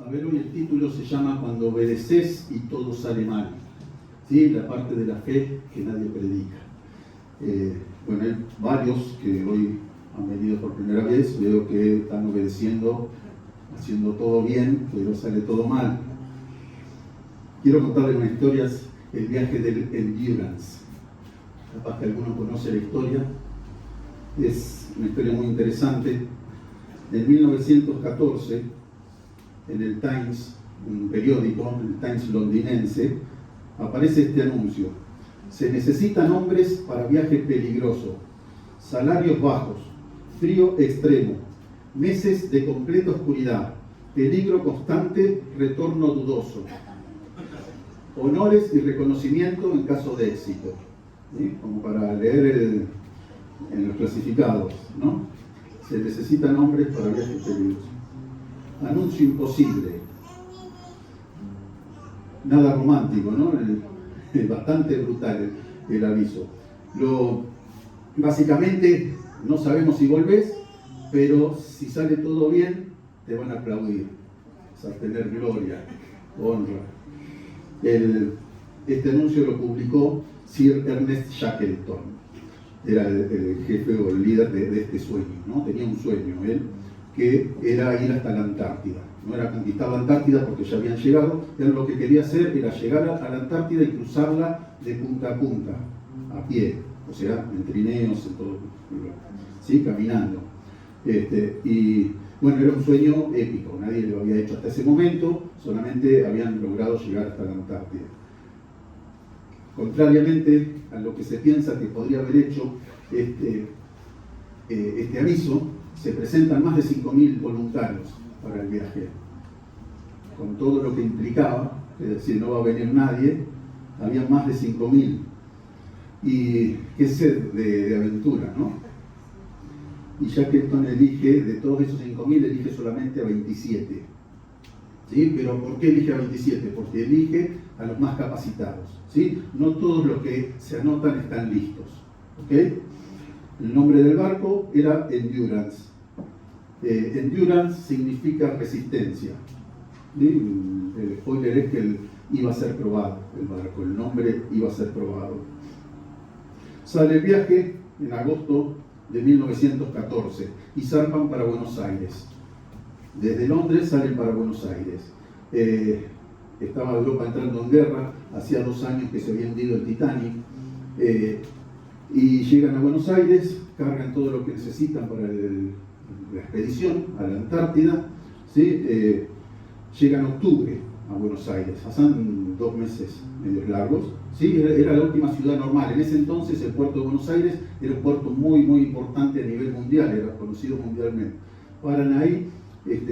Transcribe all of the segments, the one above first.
A ver, hoy el título se llama Cuando obedeces y todo sale mal. ¿Sí? La parte de la fe que nadie predica. Bueno, hay varios que hoy han venido por primera vez, veo que están obedeciendo, haciendo todo bien, pero sale todo mal. Quiero contarles una historia, el viaje del Endurance. Capaz que alguno conoce la historia. Es una historia muy interesante. En 1914, en el Times, un periódico, el Times londinense, aparece este anuncio: se necesitan hombres para viaje peligroso, salarios bajos, frío extremo, meses de completa oscuridad, peligro constante, retorno dudoso, honores y reconocimiento en caso de éxito. ¿Sí? Como para leer en los clasificados, ¿no? Se necesitan hombres para viajes peligrosos. Anuncio imposible. Nada romántico, ¿no? Bastante brutal el aviso. Básicamente, no sabemos si volvés, pero si sale todo bien, te van a aplaudir. Vas a tener gloria, honra. Este anuncio lo publicó Sir Ernest Shackleton. Era el jefe o el líder de este sueño, ¿no? Tenía un sueño, él, que era ir hasta la Antártida. No era conquistar la Antártida porque ya habían llegado, él lo que quería hacer era llegar a la Antártida y cruzarla de punta a punta, a pie, o sea, en trineos, en todo, ¿sí? Caminando. Y bueno, era un sueño épico, nadie lo había hecho hasta ese momento, solamente habían logrado llegar hasta la Antártida. Contrariamente a lo que se piensa que podría haber hecho este aviso, se presentan más de 5.000 voluntarios para el viaje, con todo lo que implicaba, es decir, no va a venir nadie, había más de 5.000. Y qué sed de aventura, ¿no? Y Shackleton elige, de todos esos 5.000, elige solamente a 27. ¿Sí? ¿Pero por qué elige a 27? Porque elige a los más capacitados. ¿Sí? No todos los que se anotan están listos. ¿Ok? El nombre del barco era Endurance. Endurance significa resistencia. ¿Sí? El spoiler es que iba a ser probado el barco, el nombre iba a ser probado. Sale el viaje en agosto de 1914 y zarpan para Buenos Aires. Desde Londres salen para Buenos Aires. Estaba Europa entrando en guerra, hacía 2 años que se había hundido el Titanic, y llegan a Buenos Aires, cargan todo lo que necesitan para la expedición a la Antártida, ¿sí? Llegan en octubre a Buenos Aires, pasan 2 meses medios largos, ¿sí? Era la última ciudad normal. En ese entonces el puerto de Buenos Aires era un puerto muy importante a nivel mundial, era conocido mundialmente. Paran ahí,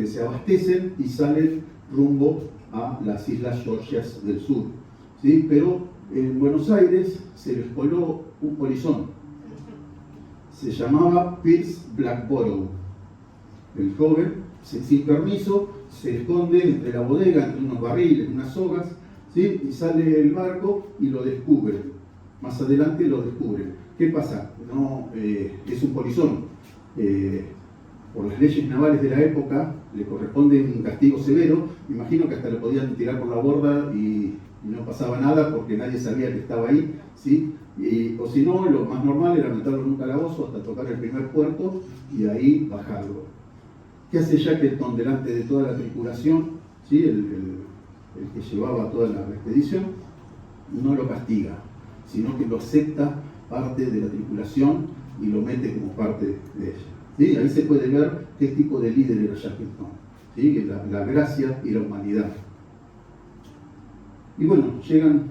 se abastecen y salen rumbo a las Islas Georgias del Sur, ¿sí? Pero en Buenos Aires se les coló un polizón, se llamaba Pierce Blackborough. El joven, sin permiso, se esconde entre la bodega, entre unos barriles, unas sogas, ¿sí? Y sale el barco y lo descubren. Más adelante lo descubren. ¿Qué pasa? No, es un polizón. Por las leyes navales de la época le corresponde un castigo severo. Me imagino que hasta lo podían tirar por la borda y no pasaba nada porque nadie sabía que estaba ahí, ¿sí? O si no, lo más normal era meterlo en un calabozo hasta tocar el primer puerto y ahí bajarlo. ¿Qué hace Shackleton delante de toda la tripulación? ¿Sí? El que llevaba toda la expedición no lo castiga, sino que lo acepta parte de la tripulación y lo mete como parte de ella. ¿Sí? Ahí se puede ver qué tipo de líder era Shackleton, ¿sí? La gracia y la humanidad. Y bueno, llegan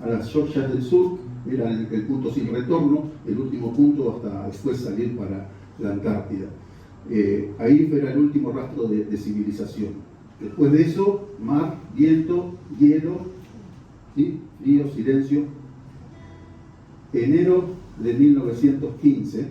a las Georgias del Sur, era el punto sin retorno, el último punto hasta después salir para la Antártida. Ahí era el último rastro de civilización. Después de eso, mar, viento, hielo, ¿sí? Frío, silencio. Enero de 1915,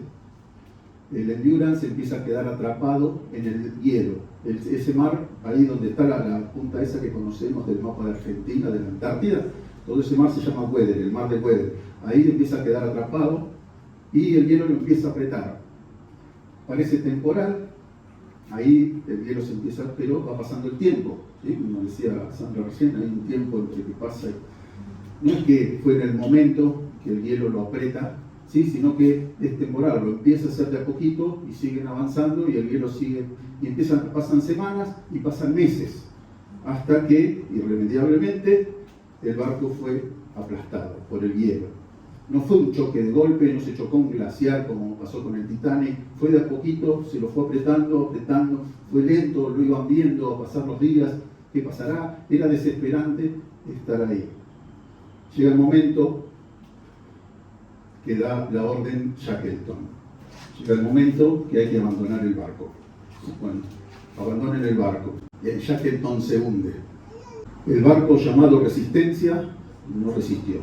el Endurance empieza a quedar atrapado en el hielo. Ese mar, ahí donde está la punta esa que conocemos del mapa de Argentina, de la Antártida, todo ese mar se llama Weddell, el mar de Weddell. Ahí empieza a quedar atrapado y el hielo lo empieza a apretar. Parece temporal, ahí el hielo se empieza, pero va pasando el tiempo, ¿sí? Como decía Sandra recién, hay un tiempo entre que pasa. No es que fue en el momento que el hielo lo aprieta, ¿sí? Sino que es temporal, lo empieza a hacer de a poquito y siguen avanzando y el hielo sigue, y pasan semanas y pasan meses, hasta que irremediablemente el barco fue aplastado por el hielo. No fue un choque de golpe, no se chocó un glaciar como pasó con el Titanic, fue de a poquito, se lo fue apretando, fue lento, lo iban viendo a pasar los días, ¿qué pasará? Era desesperante estar ahí. Llega el momento que da la orden Shackleton. Llega el momento que hay que abandonar el barco. Bueno, abandonen el barco. Y el Shackleton se hunde. El barco llamado Resistencia no resistió.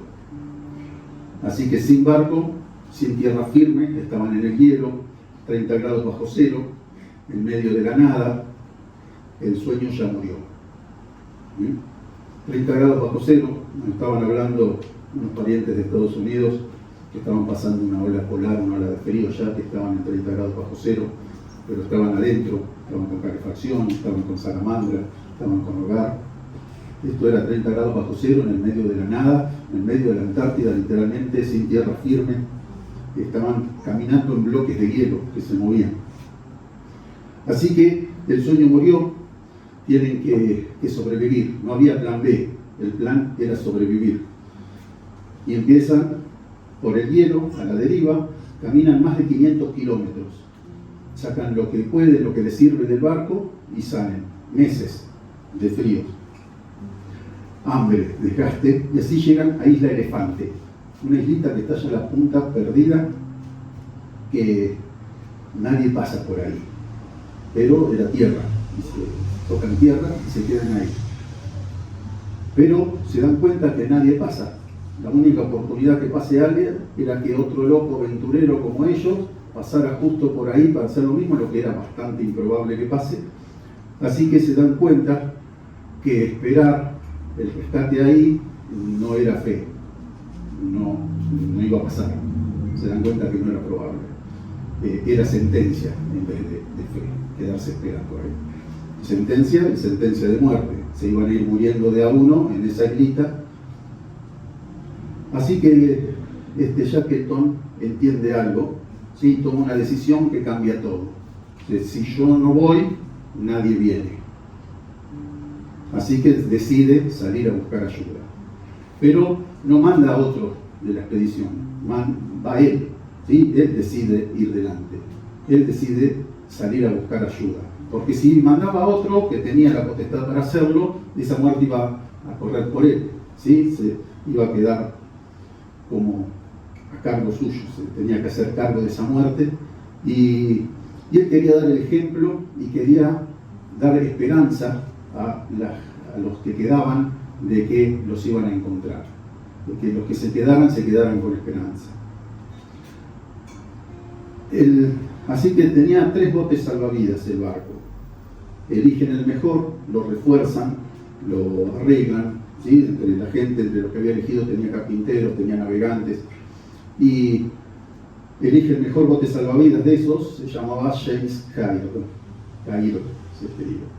Así que sin barco, sin tierra firme, estaban en el hielo, 30 grados bajo cero, en medio de la nada, el sueño ya murió. 30 grados bajo cero, nos estaban hablando unos parientes de Estados Unidos que estaban pasando una ola polar, una ola de frío ya, que estaban en 30 grados bajo cero, pero estaban adentro, estaban con calefacción, estaban con salamandra, estaban con hogar. Esto era 30 grados bajo cero en el medio de la nada, en el medio de la Antártida, literalmente, sin tierra firme. Estaban caminando en bloques de hielo que se movían. Así que el sueño murió, tienen que sobrevivir. No había plan B, el plan era sobrevivir. Y empiezan por el hielo, a la deriva, caminan más de 500 kilómetros. Sacan lo que pueden, lo que les sirve del barco y salen. Meses de frío, hambre, desgaste, y así llegan a Isla Elefante, una islita que está allá en la punta perdida, que nadie pasa por ahí, pero era tierra, y se tocan tierra y se quedan ahí. Pero se dan cuenta que nadie pasa. La única oportunidad que pase alguien era que otro loco aventurero como ellos pasara justo por ahí para hacer lo mismo, lo que era bastante improbable que pase. Así que se dan cuenta que esperar el rescate ahí no era fe, no iba a pasar. Se dan cuenta que no era probable. Era sentencia en vez de fe, quedarse esperando ahí. Sentencia y sentencia de muerte. Se iban a ir muriendo de a uno en esa islita. Así que Shackleton entiende algo, ¿sí? Toma una decisión que cambia todo. Si yo no voy, nadie viene. Así que decide salir a buscar ayuda. Pero no manda a otro de la expedición, va él, ¿sí? Él decide ir delante. Él decide salir a buscar ayuda. Porque si mandaba a otro que tenía la potestad para hacerlo, esa muerte iba a correr por él, ¿sí? Se iba a quedar como a cargo suyo, se tenía que hacer cargo de esa muerte. Y él quería dar el ejemplo y quería dar esperanza a los que quedaban de que los iban a encontrar, de que los que se quedaran con esperanza. Así que tenía 3 botes salvavidas el barco. Eligen el mejor, lo refuerzan, lo arreglan, ¿sí? Entre la gente, entre los que había elegido, tenía carpinteros, tenía navegantes, y elige el mejor bote salvavidas de esos, se llamaba James Cairo, si es querido.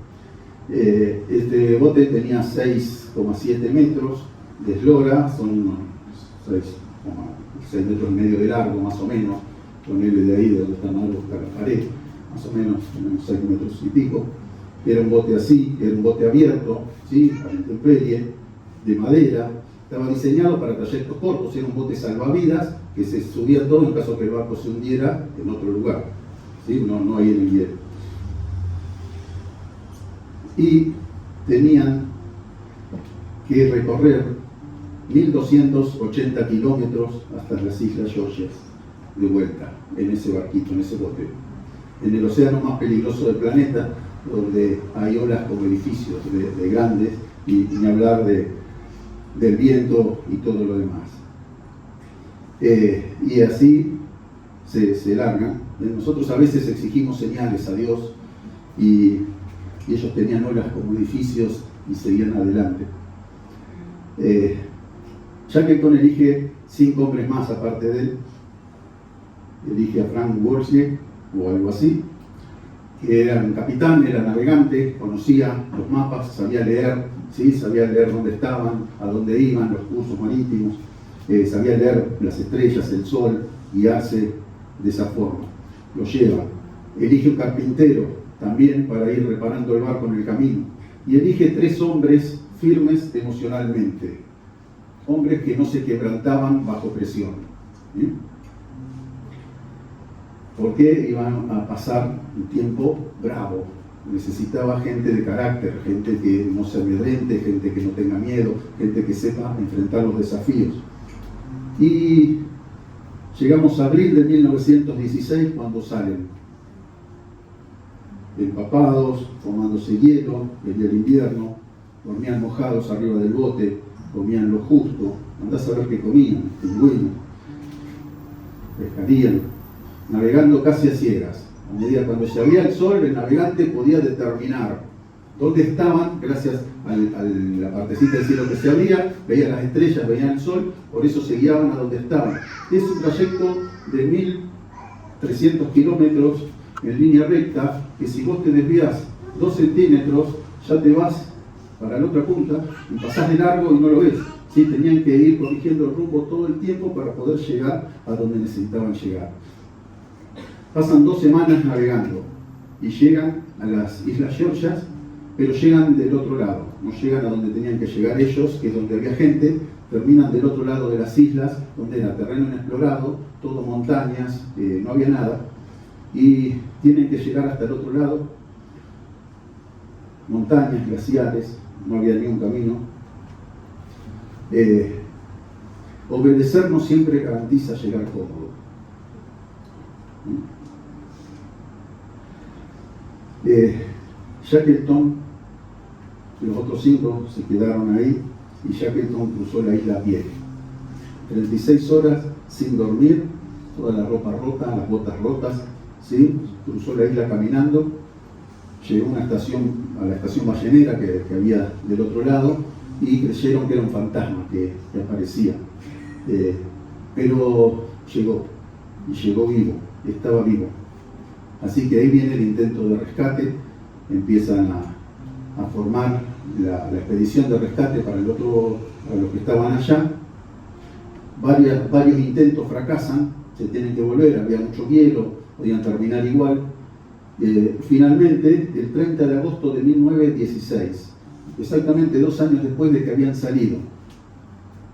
Este bote tenía 6,7 metros de eslora, son unos 6 metros y medio de largo, más o menos, ponele de ahí de donde está mal buscar la pared, más o menos, unos 6 metros y pico. Era un bote así, era un bote abierto, ¿sí? A la intemperie, de madera, estaba diseñado para trayectos cortos, era un bote salvavidas que se subía todo en caso que el barco se hundiera en otro lugar, ¿sí? No ahí en el hielo. Y tenían que recorrer 1280 kilómetros hasta las Islas Georgias, de vuelta, en ese barquito, en ese bote, en el océano más peligroso del planeta, donde hay olas como edificios de grandes, y ni hablar del viento y todo lo demás. Y así se largan. Nosotros a veces exigimos señales a Dios y ellos tenían olas como edificios y seguían adelante. Shackleton elige 5 hombres más aparte de él. Elige a Frank Worsley o algo así. que era un capitán, era navegante, conocía los mapas, sabía leer, ¿sí? Sabía leer dónde estaban, a dónde iban, los cursos marítimos, sabía leer las estrellas, el sol, guiarse de esa forma. Lo lleva. Elige un carpintero también para ir reparando el barco en el camino. Y elige 3 hombres firmes emocionalmente, hombres que no se quebrantaban bajo presión. ¿Sí? Porque iban a pasar un tiempo bravo. Necesitaba gente de carácter, gente que no se amedrente, gente que no tenga miedo, gente que sepa enfrentar los desafíos. Y llegamos a abril de 1916 cuando salen, empapados, tomándose hielo, venía el invierno, dormían mojados arriba del bote, comían lo justo, andás a ver qué comían, pingüinos, pescarían, navegando casi a ciegas. A medida cuando se abría el sol, el navegante podía determinar dónde estaban, gracias a la partecita del cielo que se abría, veía las estrellas, veían el sol, por eso se guiaban a donde estaban. Es un trayecto de 1300 kilómetros en línea recta, que si vos te desvías 2 centímetros, ya te vas para la otra punta y pasás de largo y no lo ves. ¿Sí? Tenían que ir corrigiendo el rumbo todo el tiempo para poder llegar a donde necesitaban llegar. Pasan 2 semanas navegando y llegan a las Islas Georgias, pero llegan del otro lado, no llegan a donde tenían que llegar ellos, que es donde había gente, terminan del otro lado de las islas, donde era terreno inexplorado, todo montañas, no había nada, y tienen que llegar hasta el otro lado, montañas, glaciares, no había ni un camino. Obedecer no siempre garantiza llegar cómodo. Shackleton y los otros 5 se quedaron ahí y Shackleton cruzó la isla a pie. 36 horas sin dormir, toda la ropa rota, las botas rotas, ¿sí? Cruzó la isla caminando, llegó a la estación ballenera que había del otro lado y creyeron que era un fantasma que aparecía. Pero llegó, y llegó vivo, estaba vivo. Así que ahí viene el intento de rescate, empiezan a formar la expedición de rescate para los que estaban allá. Varios intentos fracasan, se tienen que volver, había mucho hielo, podían terminar igual. Finalmente, el 30 de agosto de 1916, exactamente 2 años después de que habían salido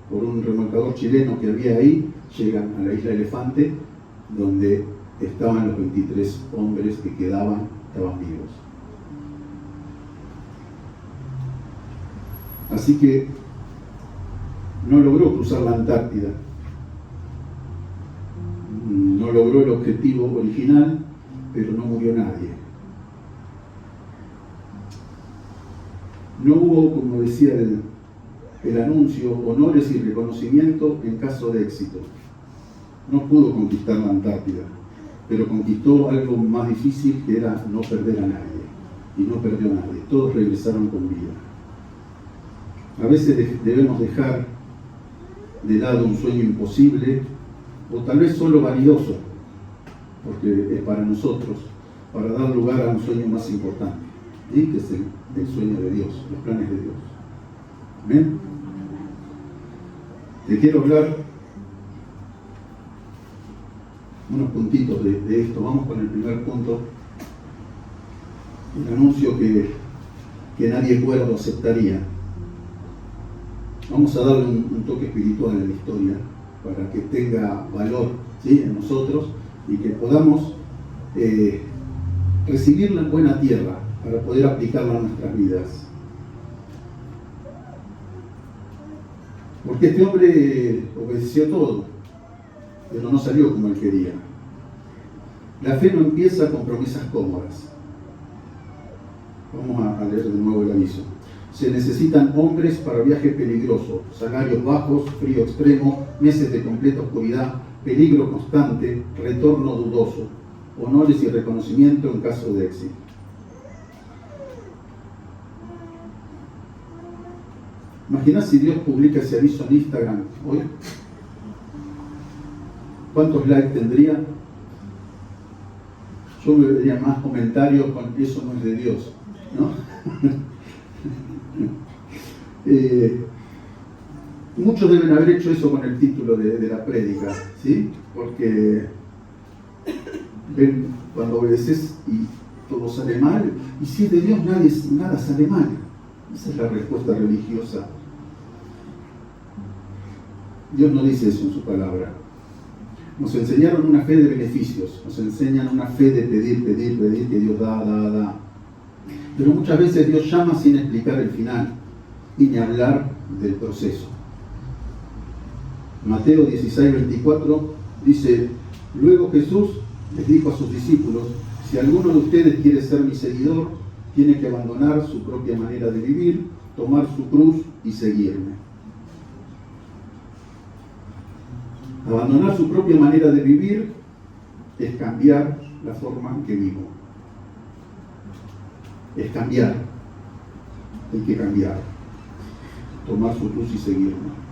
por un remolcador chileno que había ahí, llegan a la isla Elefante, donde estaban los 23 hombres que estaban vivos. Así que no logró cruzar la Antártida, no logró el objetivo original, pero no murió nadie. No hubo, como decía el anuncio, honores y reconocimiento en caso de éxito. No pudo conquistar la Antártida, pero conquistó algo más difícil, que era no perder a nadie. Y no perdió a nadie, todos regresaron con vida. A veces debemos dejar de lado un sueño imposible, o tal vez solo vanidoso, porque es para nosotros, para dar lugar a un sueño más importante, ¿sí? Que es el sueño de Dios, los planes de Dios. ¿Amén? Te quiero hablar unos puntitos de esto. Vamos con el primer punto, el anuncio que nadie cuerdo aceptaría. Vamos a darle un toque espiritual a la historia para que tenga valor, ¿sí? En nosotros, y que podamos recibirla en buena tierra para poder aplicarla a nuestras vidas. Porque este hombre obedeció todo, pero no salió como él quería. La fe no empieza con promesas cómodas. Vamos a leer de nuevo el aviso. Se necesitan hombres para viaje peligroso, salarios bajos, frío extremo, meses de completa oscuridad, peligro constante, retorno dudoso, honores y reconocimiento en caso de éxito. Imagina si Dios publica ese aviso en Instagram hoy. ¿Cuántos likes tendría? Yo me vería más comentarios con eso no es de Dios, ¿no? Muchos deben haber hecho eso con el título de la prédica, ¿sí? Porque ven cuando obedeces y todo sale mal, y si es de Dios nada sale mal. Esa es la respuesta religiosa. Dios no dice eso en su palabra. Nos enseñaron una fe de beneficios, nos enseñan una fe de pedir, que Dios da. Pero muchas veces Dios llama sin explicar el final y ni hablar del proceso. Mateo 16:24 dice: luego Jesús les dijo a sus discípulos: si alguno de ustedes quiere ser mi seguidor, tiene que abandonar su propia manera de vivir, tomar su cruz y seguirme. Abandonar su propia manera de vivir es cambiar la forma en que vivo. Es cambiar. Hay que cambiar. Tomar su cruz y seguirme.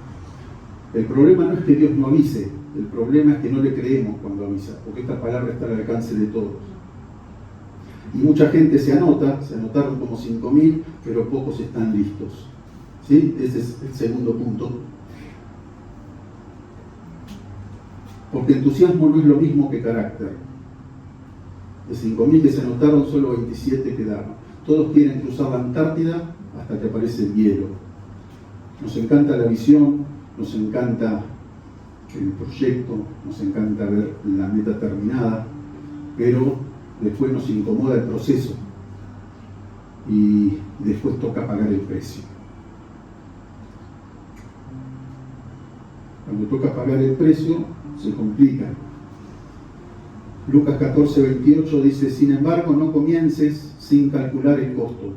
El problema no es que Dios no avise, el problema es que no le creemos cuando avisa, porque esta palabra está al alcance de todos. Y mucha gente se anotaron como 5.000, pero pocos están listos. ¿Sí? Ese es el segundo punto. Porque entusiasmo no es lo mismo que carácter. De 5.000 que se anotaron, solo 27 quedaron. Todos quieren cruzar la Antártida hasta que aparece el hielo. Nos encanta la visión, nos encanta el proyecto, nos encanta ver la meta terminada, pero después nos incomoda el proceso y después toca pagar el precio. Cuando toca pagar el precio, se complica. Lucas 14:28 dice: sin embargo, no comiences sin calcular el costo,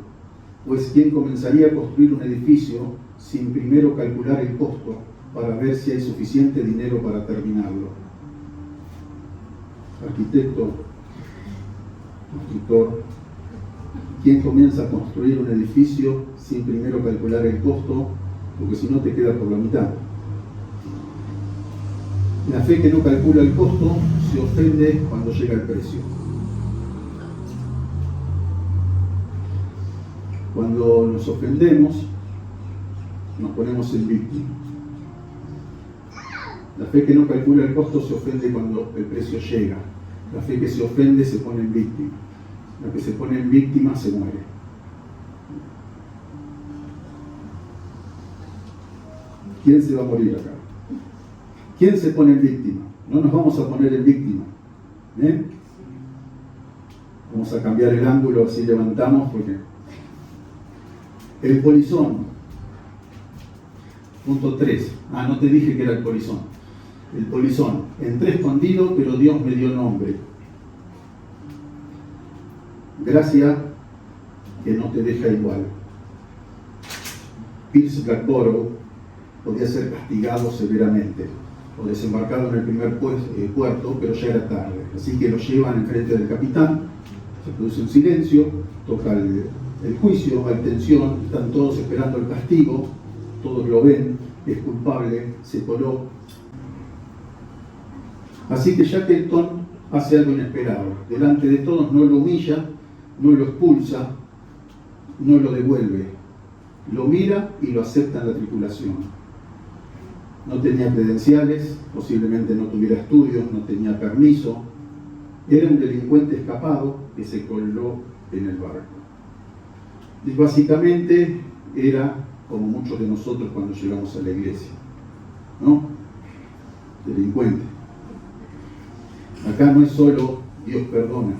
pues ¿quién comenzaría a construir un edificio sin primero calcular el costo para ver si hay suficiente dinero para terminarlo? Arquitecto, constructor, ¿quién comienza a construir un edificio sin primero calcular el costo? Porque si no te queda por la mitad. La fe que no calcula el costo se ofende cuando llega el precio. Cuando nos ofendemos, nos ponemos en víctima. La fe que no calcula el costo se ofende cuando el precio llega. La fe que se ofende se pone en víctima. La que se pone en víctima se muere. ¿Quién se va a morir acá? ¿Quién se pone en víctima? No nos vamos a poner en víctima. Vamos a cambiar el ángulo, así levantamos, porque el polizón. Punto 3. No te dije que era el polizón. El polizón. Entré escondido, pero Dios me dio nombre. Gracia que no te deja igual. Pierce Blackborough podía ser castigado severamente o desembarcado en el primer puerto, pero ya era tarde. Así que lo llevan enfrente del capitán, se produce un silencio, toca el juicio, hay tensión, están todos esperando el castigo, todos lo ven, es culpable, se coló. Así que Shackleton hace algo inesperado. Delante de todos no lo humilla, no lo expulsa, no lo devuelve. Lo mira y lo acepta en la tripulación. No tenía credenciales, posiblemente no tuviera estudios, no tenía permiso. Era un delincuente escapado que se coló en el barco. Y básicamente era como muchos de nosotros cuando llegamos a la iglesia, ¿no? Delincuente. Acá no es solo Dios perdona.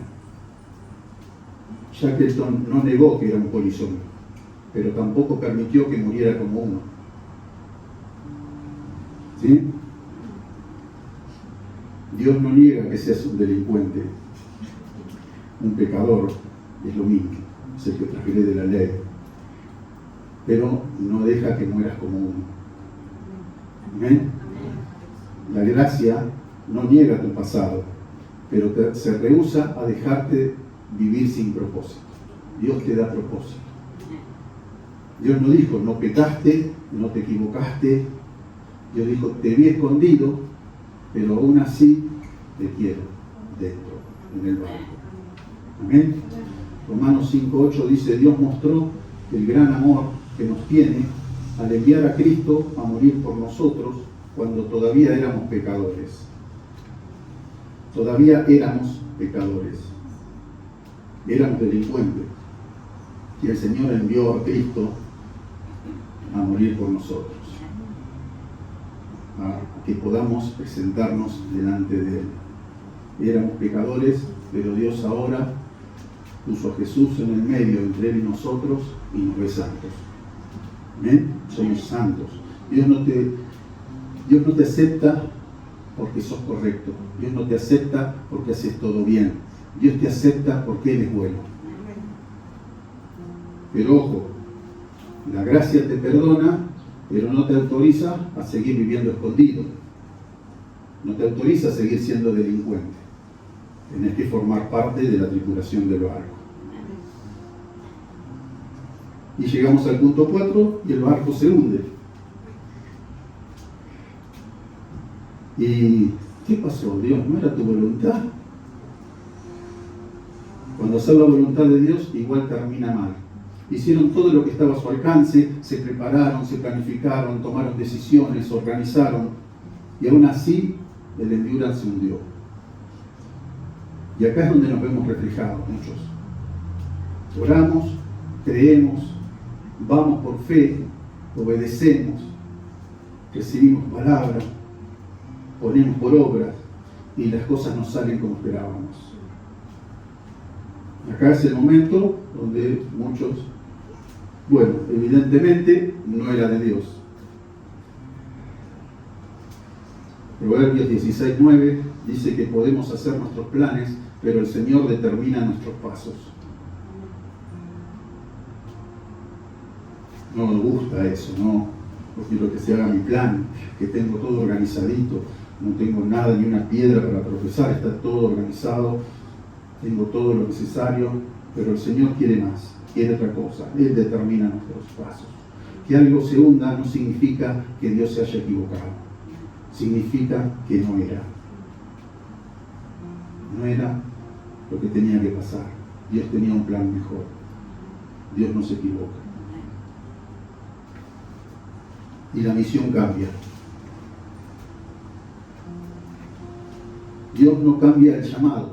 Shackleton no negó que era un polizón, pero tampoco permitió que muriera como uno. ¿Sí? Dios no niega que seas un delincuente, un pecador, es lo mismo, es el que transgrede la ley, pero no deja que mueras como uno. ¿Amén? La gracia no niega tu pasado, pero se rehúsa a dejarte vivir sin propósito. Dios te da propósito. Dios no dijo, no pecaste, no te equivocaste. Dios dijo, te vi escondido, pero aún así te quiero dentro, en el barco. Amén. Romanos 5:8 dice: Dios mostró el gran amor que nos tiene al enviar a Cristo a morir por nosotros cuando todavía éramos pecadores. Todavía éramos pecadores. Éramos delincuentes. Y el Señor envió a Cristo a morir por nosotros, a que podamos presentarnos delante de Él. Éramos pecadores, pero Dios ahora puso a Jesús en el medio entre Él y nosotros y nos ve santos. ¿Amén? Somos santos. Dios no te acepta porque sos correcto. Dios no te acepta porque haces todo bien. Dios te acepta porque Él es bueno. Pero ojo, la gracia te perdona, pero no te autoriza a seguir viviendo escondido. No te autoriza a seguir siendo delincuente. Tenés que formar parte de la tripulación del barco. Y llegamos al punto 4 y el barco se hunde. ¿Y qué pasó? Dios, ¿no era tu voluntad? Cuando hacer la voluntad de Dios, igual termina mal. Hicieron todo lo que estaba a su alcance, se prepararon, se planificaron, tomaron decisiones, organizaron, y aún así el Endurance se hundió. Y acá es donde nos vemos reflejados muchos. Oramos, creemos, vamos por fe, obedecemos, recibimos palabras, ponemos por obra y las cosas no salen como esperábamos. Acá es el momento donde muchos, bueno, evidentemente no era de Dios. Proverbios 16:9 dice que podemos hacer nuestros planes, pero el Señor determina nuestros pasos. No me gusta eso, no. Yo quiero que se haga mi plan, que tengo todo organizadito, no tengo nada, ni una piedra para tropezar, está todo organizado, tengo todo lo necesario, pero el Señor quiere más, quiere otra cosa. Él determina nuestros pasos. Que algo se hunda no significa que Dios se haya equivocado, significa que no era. No era lo que tenía que pasar. Dios tenía un plan mejor. Dios no se equivoca. Y la misión cambia. Dios no cambia el llamado,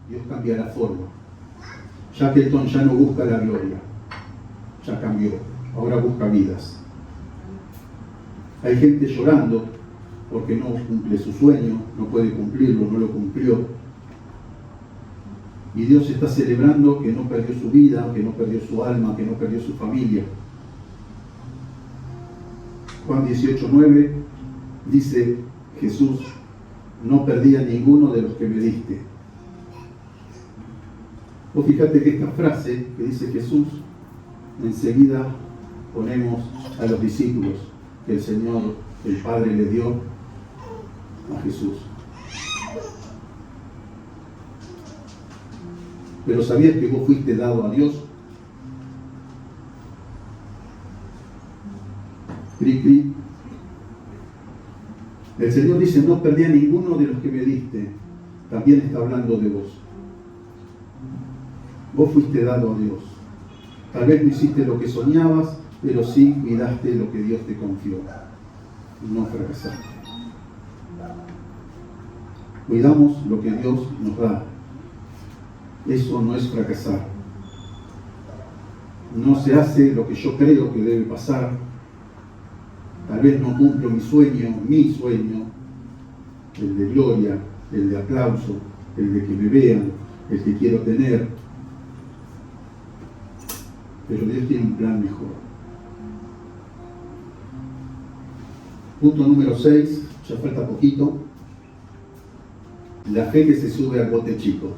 Dios cambia la forma. Shackleton ya no busca la gloria, ya cambió, ahora busca vidas. Hay gente llorando porque no cumple su sueño, no puede cumplirlo, no lo cumplió. Y Dios está celebrando que no perdió su vida, que no perdió su alma, que no perdió su familia. Juan 18:9 dice Jesús: no perdí a ninguno de los que me diste. Vos fíjate que esta frase que dice Jesús, enseguida ponemos a los discípulos que el Señor, el Padre, le dio a Jesús. Pero ¿sabías que vos fuiste dado a Dios? Cri, cri. El Señor dice: no perdí a ninguno de los que me diste. También está hablando de vos. Vos fuiste dado a Dios. Tal vez no hiciste lo que soñabas, pero sí cuidaste lo que Dios te confió. No fracasaste. Cuidamos lo que Dios nos da. Eso no es fracasar. No se hace lo que yo creo que debe pasar. Tal vez no cumplo mi sueño, el de gloria, el de aplauso, el de que me vean, el que quiero tener. Pero Dios tiene un plan mejor. Punto número 6, ya falta poquito. La fe que se sube al bote chico.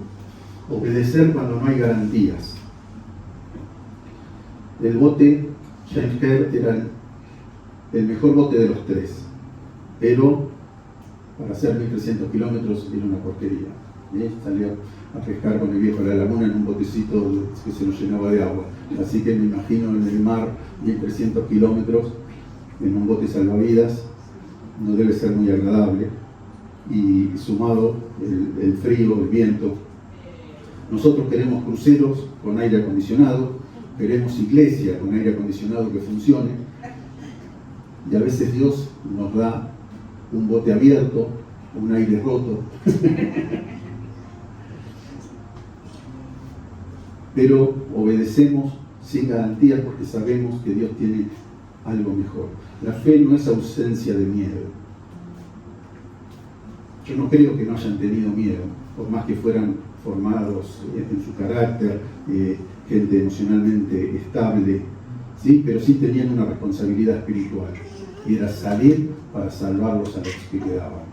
Obedecer cuando no hay garantías. El bote James Kerr era el mejor bote de los 3, pero para hacer 1300 kilómetros era una porquería. Salió a pescar con el viejo de la laguna en un botecito que se nos llenaba de agua. Así que me imagino en el mar 1300 kilómetros en un bote salvavidas no debe ser muy agradable, y sumado el frío, el viento, Nosotros queremos cruceros con aire acondicionado, queremos iglesia con aire acondicionado que funcione, y a veces Dios nos da un bote abierto, un aire roto. Pero obedecemos sin garantías porque sabemos que Dios tiene algo mejor. La fe no es ausencia de miedo. Yo no creo que no hayan tenido miedo, por más que fueran formados en su carácter, gente emocionalmente estable, ¿sí? Pero sí tenían una responsabilidad espiritual, y era salir para salvarlos a los que quedaban.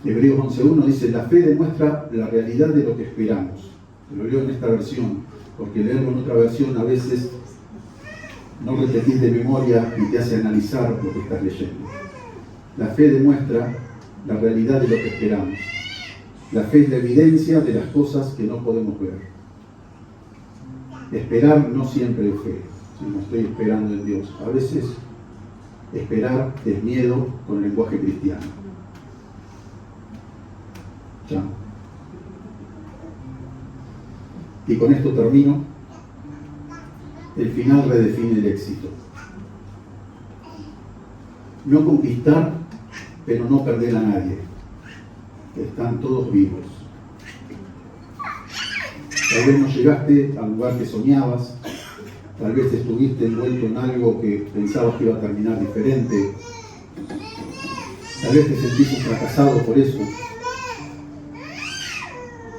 Hebreos 11.1 dice: la fe demuestra la realidad de lo que esperamos. Lo leo en esta versión, porque leerlo en otra versión a veces no repetís de memoria y te hace analizar lo que estás leyendo. La fe demuestra la realidad de lo que esperamos. La fe es la evidencia de las cosas que no podemos ver. Esperar no siempre es fe, si no estoy esperando en Dios. A veces esperar es miedo con lenguaje cristiano. Ya. Y con esto termino. El final redefine el éxito. No conquistar, pero no perder a nadie. Están todos vivos. Tal vez no llegaste al lugar que soñabas, tal vez estuviste envuelto en algo que pensabas que iba a terminar diferente, tal vez te sentís un fracasado por eso,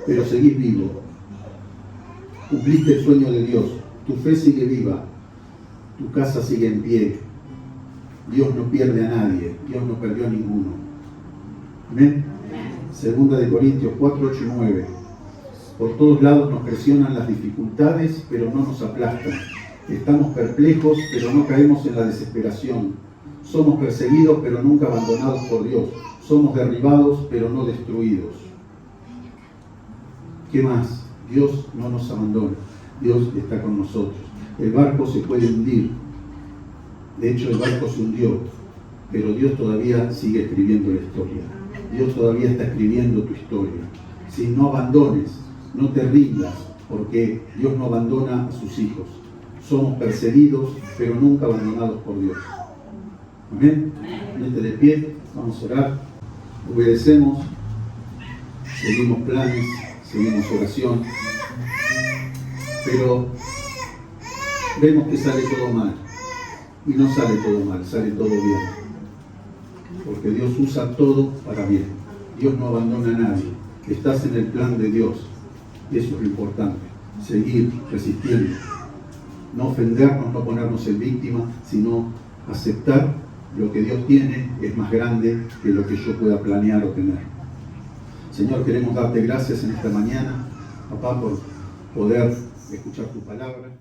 pero seguís vivo. Cumpliste el sueño de Dios, tu fe sigue viva, tu casa sigue en pie. Dios no pierde a nadie, Dios no perdió a ninguno. Amén. Segunda de Corintios 4, 8 y 9. Por todos lados nos presionan las dificultades, pero no nos aplastan. Estamos perplejos, pero no caemos en la desesperación. Somos perseguidos, pero nunca abandonados por Dios. Somos derribados, pero no destruidos. ¿Qué más? Dios no nos abandona. Dios está con nosotros. El barco se puede hundir. De hecho, el barco se hundió, pero Dios todavía sigue escribiendo la historia. Dios todavía está escribiendo tu historia. Si no abandones, no te rindas, porque Dios no abandona a sus hijos. Somos perseguidos, pero nunca abandonados por Dios. Amén. Ponete de pie, vamos a orar. Obedecemos, seguimos planes, seguimos oración, pero vemos que sale todo mal. Y no sale todo mal, sale todo bien. Porque Dios usa todo para bien. Dios no abandona a nadie. Estás en el plan de Dios. Y eso es lo importante. Seguir resistiendo. No ofendernos, no ponernos en víctima, sino aceptar lo que Dios tiene es más grande que lo que yo pueda planear o tener. Señor, queremos darte gracias en esta mañana, papá, por poder escuchar tu palabra.